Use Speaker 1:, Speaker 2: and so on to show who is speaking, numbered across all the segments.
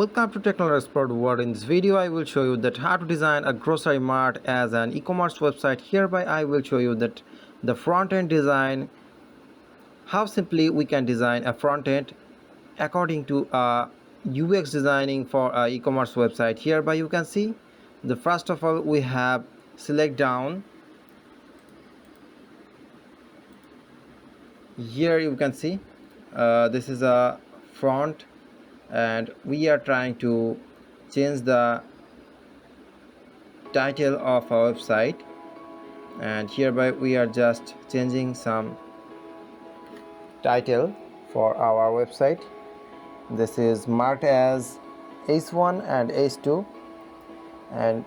Speaker 1: Welcome to Technology Expert World. In this video I will show you that how to design a grocery mart as an e-commerce website. Hereby I will show you that the front end design, how simply we can design a front end according to UX designing for a e-commerce website. Hereby you can see the first of all we have select down. Here you can see this is a front and we are trying to change the title of our website, and hereby we are just changing some title for our website. This is marked as H1 and H2, and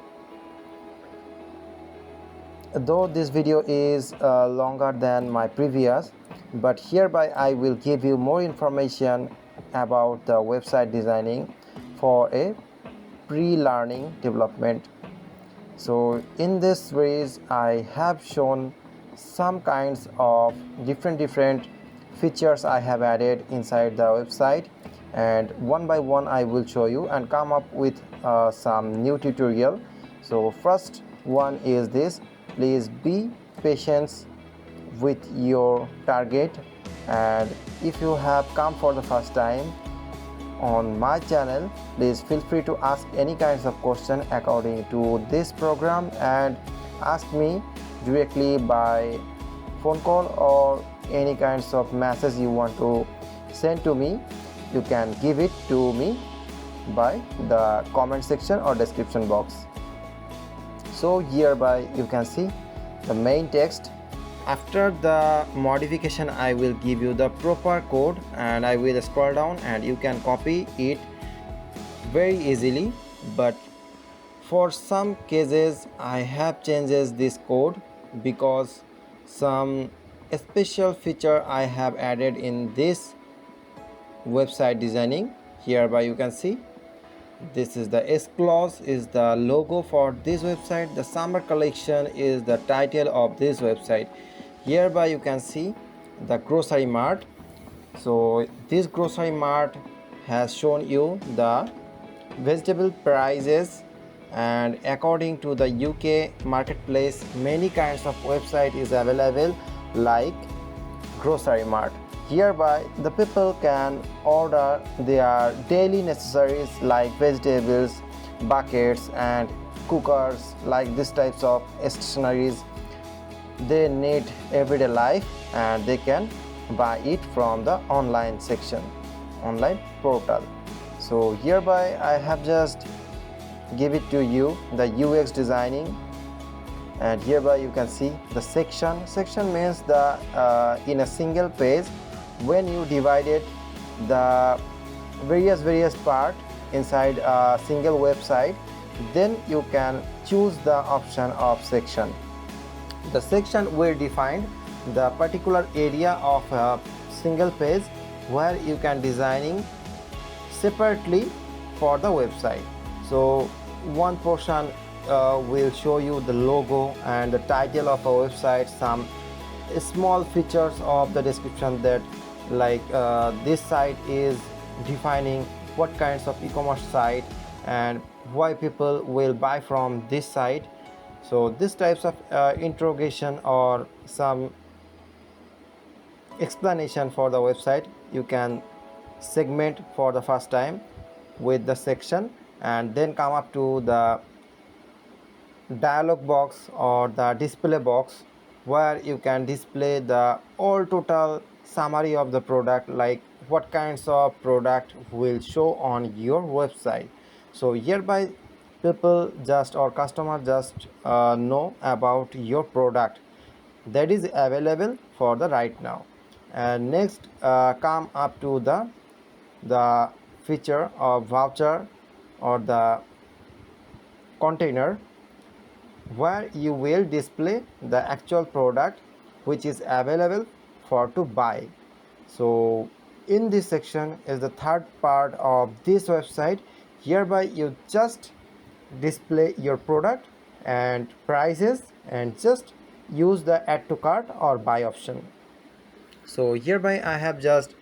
Speaker 1: though this video is longer than my previous, but hereby I will give you more information about the website designing for a pre-learning development. So in this series I have shown some kinds of different features I have added inside the website, and one by one I will show you and come up with some new tutorial. So first one is this: please be patient with your target, and if you have come for the first time on my channel, please feel free to ask any kinds of question according to this program and ask me directly by phone call or any kinds of message you want to send to me. You can give it to me by the comment section or description box. So hereby you can see the main text. After the modification I will give you the proper code, and I will scroll down and you can copy it very easily, but for some cases I have changes this code because some special feature I have added in this website designing. Hereby you can see this is the S clause is the logo for this website. The summer collection is the title of this website. Hereby you can see the grocery mart. So this grocery mart has shown you the vegetable prices, and according to the UK marketplace many kinds of website is available like grocery mart. Hereby the people can order their daily necessaries like vegetables, buckets and cookers, like these types of stationaries they need everyday life, and they can buy it from the online section, online portal. So hereby I have just give it to you the UX designing, and hereby you can see the section means the in a single page when you divided the various part inside a single website, then you can choose the option of section. The section will define the particular area of a single page where you can designing separately for the website. So one portion will show you the logo and the title of a website, some small features of the description that like this site is defining what kinds of e-commerce site and why people will buy from this site. So this types of interrogation or some explanation for the website you can segment for the first time with the section, and then come up to the dialog box or the display box where you can display the all total summary of the product, like what kinds of product will show on your website. So hereby people just or customer just know about your product that is available for the right now. And next come up to the feature of voucher or the container where you will display the actual product which is available for to buy. So in this section is the third part of this website. Hereby you just display your product and prices and just use the add to cart or buy option. So hereby I have just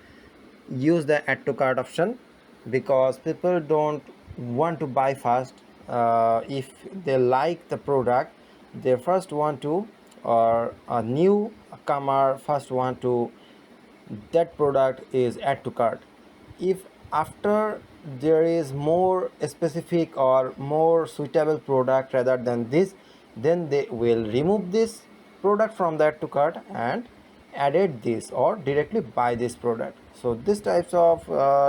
Speaker 1: used the add to cart option, because people don't want to buy fast. If they like the product, they first want to, or a newcomer first want to, that product is add to cart. If after there is more specific or more suitable product rather than this, then they will remove this product from that to cart and added this or directly buy this product. So this types of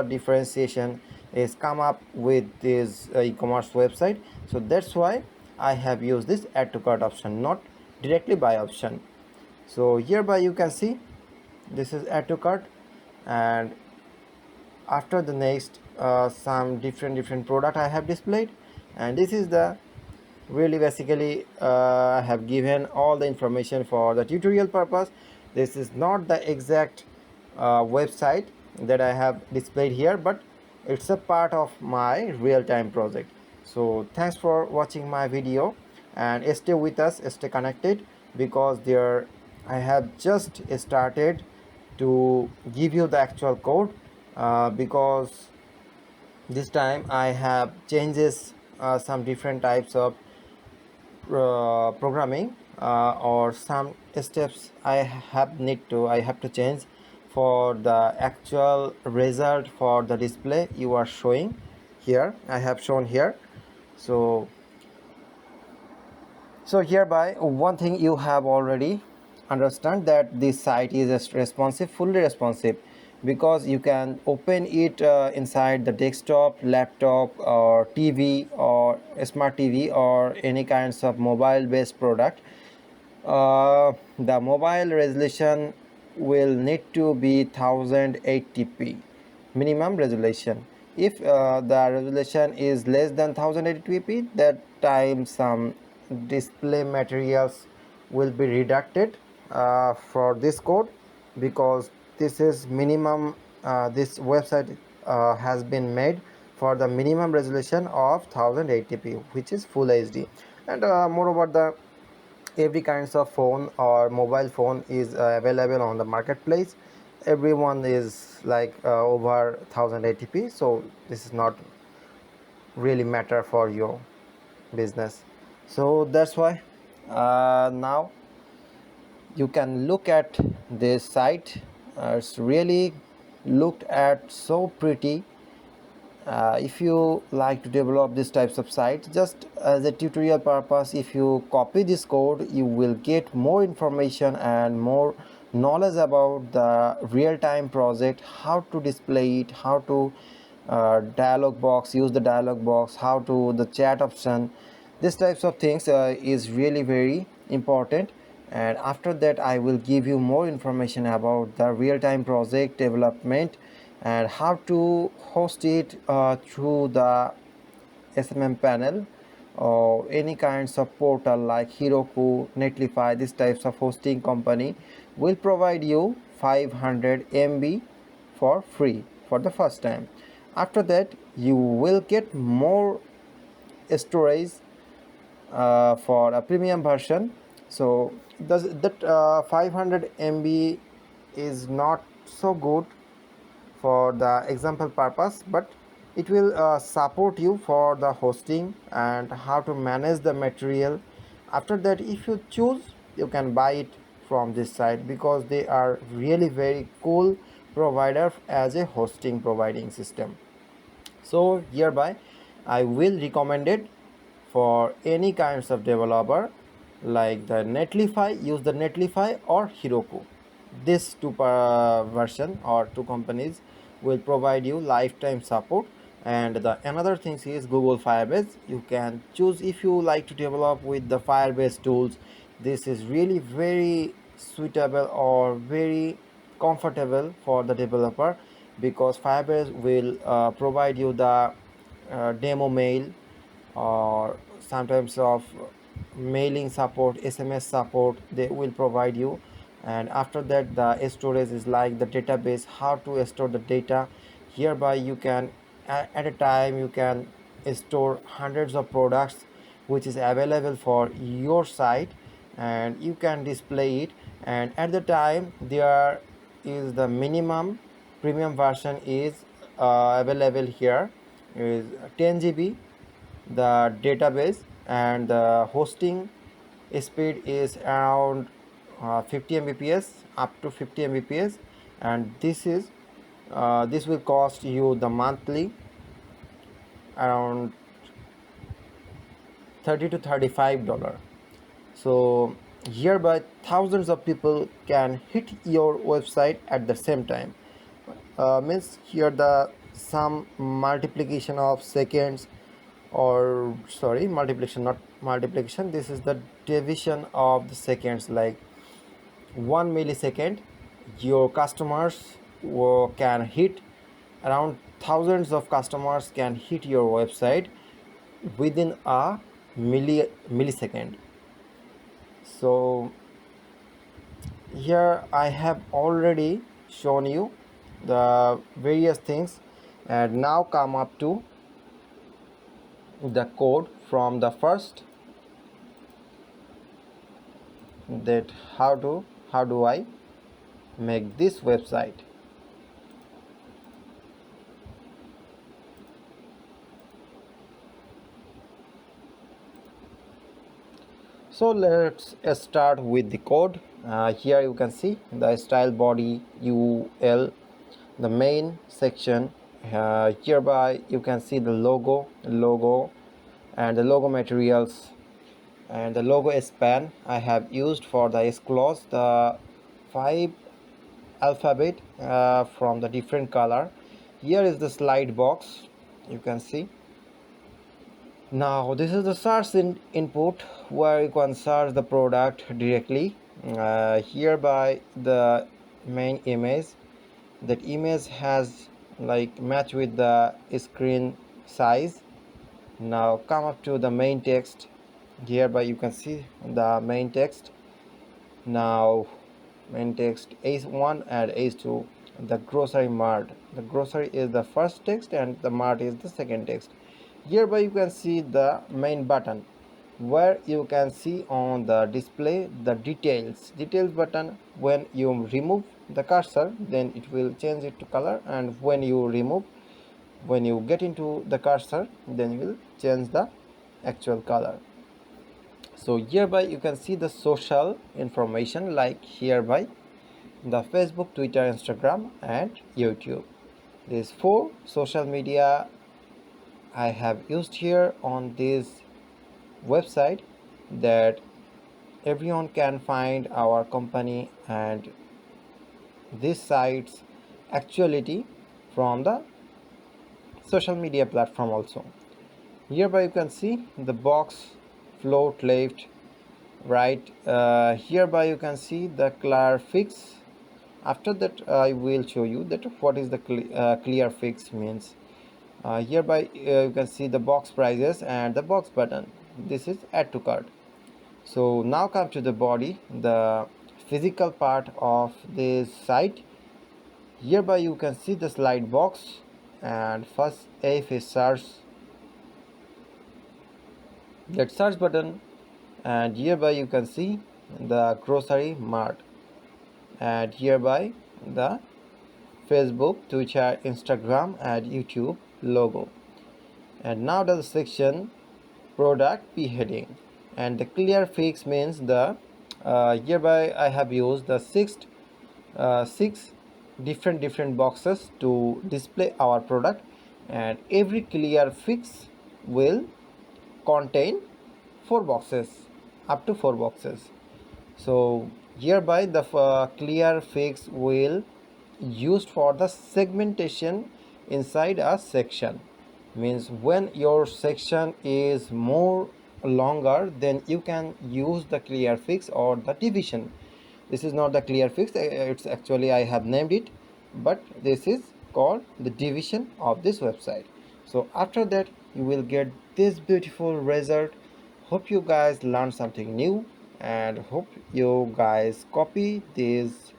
Speaker 1: differentiation is come up with this e-commerce website. So that's why I have used this add to cart option, not directly buy option. So hereby you can see this is add to cart, and after the next some different product I have displayed, and this is the really basically I have given all the information for the tutorial purpose. This is not the exact website that I have displayed here, but it's a part of my real-time project. So thanks for watching my video, and stay with us, stay connected, because there I have just started to give you the actual code, because this time I have changes some different types of programming, or some steps I have to change for the actual result for the display you are showing here. I have shown here. So hereby one thing you have already understand, that this site is responsive, fully responsive, because you can open it inside the desktop, laptop, or TV, or smart TV, or any kinds of mobile based product. The mobile resolution will need to be 1080p minimum resolution. If the resolution is less than 1080p, that time some display materials will be reducted for this code, because this is minimum. This website has been made for the minimum resolution of 1080p, which is full HD. And moreover, the every kinds of phone or mobile phone is available on the marketplace. Everyone is like over 1080p, so this is not really matter for your business. So that's why now you can look at this site. It's really looked at so pretty. If you like to develop these types of sites just as a tutorial purpose, if you copy this code, you will get more information and more knowledge about the real-time project, how to display it, how to dialog box, use the dialog box, how to the chat option. These types of things is really very important. And after that I will give you more information about the real-time project development and how to host it through the SMM panel or any kinds of portal like Heroku, Netlify. These types of hosting company will provide you 500 MB for free for the first time. After that you will get more storage for a premium version. So that 500 MB is not so good for the example purpose, but it will support you for the hosting and how to manage the material. After that, if you choose, you can buy it from this site, because they are really very cool provider as a hosting providing system. So hereby I will recommend it for any kinds of developer, like the Netlify. Use the Netlify or Heroku. This two version or two companies will provide you lifetime support. And the another thing is Google Firebase. You can choose if you like to develop with the Firebase tools. This is really very suitable or very comfortable for the developer, because Firebase will provide you the demo mail, or sometimes of mailing support, SMS support they will provide you. And after that the storage is like the database, how to store the data. Hereby you can at a time you can store hundreds of products which is available for your site, and you can display it. And at the time there is the minimum premium version is available here is 10 GB the database, and the hosting speed is around 50 Mbps, up to 50 Mbps, and this will cost you the monthly around 30 to $35. So hereby thousands of people can hit your website at the same time. Means here the some multiplication of seconds, or sorry, multiplication, not multiplication, this is the division of the seconds, like 1 millisecond your customers can hit, around thousands of customers can hit your website within a millisecond. So here I have already shown you the various things, and now come up to the code from the first, that how do I make this website. So let's start with the code. Here you can see the style body UL, the main section. Hereby you can see the logo and the logo materials, and the logo span I have used for the S clause, the 5 alphabet from the different color. Here is the slide box, you can see. Now this is the search input, where you can search the product directly. Hereby the main image, that image has like match with the screen size. Now come up to the main text. Hereby you can see the main text. Now main text H1 and H2, the grocery mart. The grocery is the first text and the mart is the second text. Hereby you can see the main button, where you can see on the display the details button. When you remove the cursor, then it will change it to color, and when you get into the cursor, then you will change the actual color. So hereby you can see the social information, like hereby the Facebook, Twitter, Instagram and YouTube. These 4 social media I have used here on this website, that everyone can find our company and this site's actuality from the social media platform also. Hereby you can see the box, float, left, right. Hereby you can see the clear fix. After that I will show you that what is the clear fix means. Hereby you can see the box prices and the box button. This is add to cart. So now come to the body, the physical part of this site. Hereby you can see the slide box, and first if is search, that search button, and hereby you can see the grocery mart, and hereby the Facebook, Twitter, Instagram and YouTube logo. And now the section product p heading, and the clear fix means the hereby I have used the six different boxes to display our product, and every clear fix will contain 4 boxes, up to 4 boxes. So hereby the clear fix will used for the segmentation inside a section. Means when your section is more longer, then you can use the clear fix or the division. This is not the clear fix, it's actually I have named it, but this is called the division of this website. So after that you will get this beautiful result. Hope you guys learned something new, and hope you guys copy this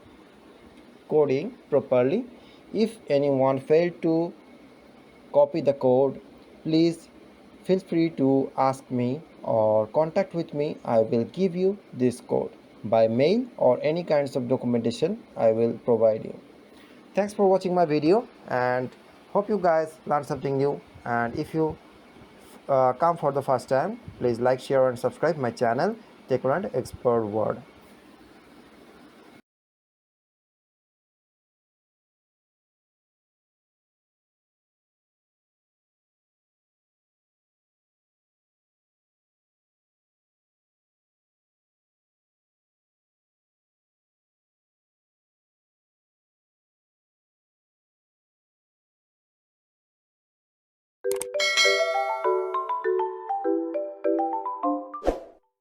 Speaker 1: coding properly. If anyone failed to copy the code, please feel free to ask me or contact with me. I will give you this code by mail, or any kinds of documentation I will provide you. Thanks for watching my video, and Hope you guys learned something new, and if you come for the first time, please like, share and subscribe my channel Techland Expert World.